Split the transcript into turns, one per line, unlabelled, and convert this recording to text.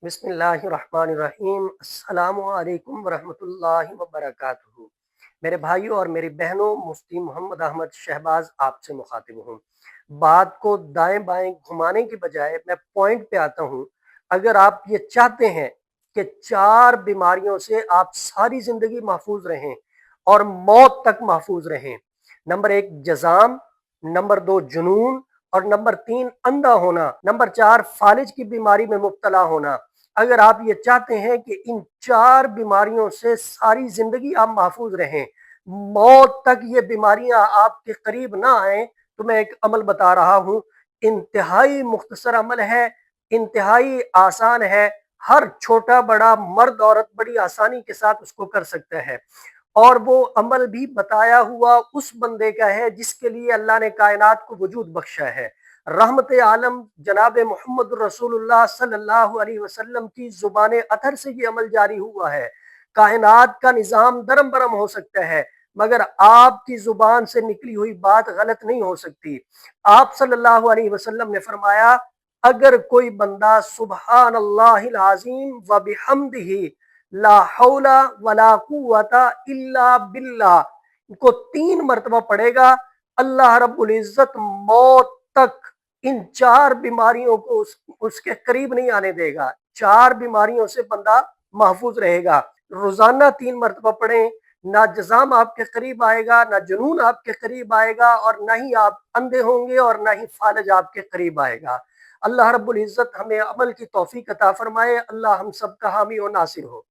बिस्मिल्लाहिर्रहमानिर्रहीम। अस्सलामु अलैकुम वरहमतुल्लाहि वबरकातुहू। मेरे भाइयों और मेरी बहनों, मुफ्ती मोहम्मद अहमद शहबाज आपसे मुखातिब हूँ। बात को दाएं बाएं घुमाने की बजाय मैं पॉइंट पे आता हूँ। अगर आप ये चाहते हैं कि 4 बीमारियों से आप सारी ज़िंदगी महफूज रहें और मौत तक महफूज रहें, नंबर 1 जज़ाम, नंबर 2 जुनून और नंबर 3 अंधा होना, नंबर 4 फालिज की बीमारी में मुब्तला होना। अगर आप ये चाहते हैं कि इन 4 बीमारियों से सारी जिंदगी आप महफूज रहें, मौत तक ये बीमारियां आपके करीब ना आए, तो मैं एक अमल बता रहा हूं। इंतहाई मुख्तसर अमल है, इंतहाई आसान है। हर छोटा बड़ा मर्द औरत बड़ी आसानी के साथ उसको कर सकता है। और वो अमल भी बताया हुआ उस बंदे का है जिसके लिए अल्लाह ने कायनात को वजूद बख्शा है। रहमत आलम जनाब मोहम्मद रसूलुल्लाह सल्लल्लाहु अलैहि वसल्लम की जुबान अतर से ये अमल जारी हुआ है। कायनात का निज़ाम दरम बरम हो सकता है, मगर आपकी जुबान से निकली हुई बात गलत नहीं हो सकती। आप सल्लल्लाहु अलैहि वसल्लम ने फरमाया, अगर कोई बंदा सुबहान अल्लाहिल अज़ीम व बिहम्दिही ला हौला वला कुव्वता इल्ला बिल्लाह को 3 मरतबा पढ़ेगा, अल्लाह रब्बुल इज्जत मौत तक इन 4 बीमारियों को उसके करीब नहीं आने देगा। 4 बीमारियों से बंदा महफूज रहेगा। रोजाना 3 मरतबा पढ़ें, ना जजाम आपके करीब आएगा, ना जुनून आपके करीब आएगा, और ना ही आप अंधे होंगे और ना ही फालज आपके करीब आएगा। अल्लाह रब्बुल इज्जत हमें अमल की तौफीक अता फरमाए। अल्लाह हम सब का हामी और नासिर हो।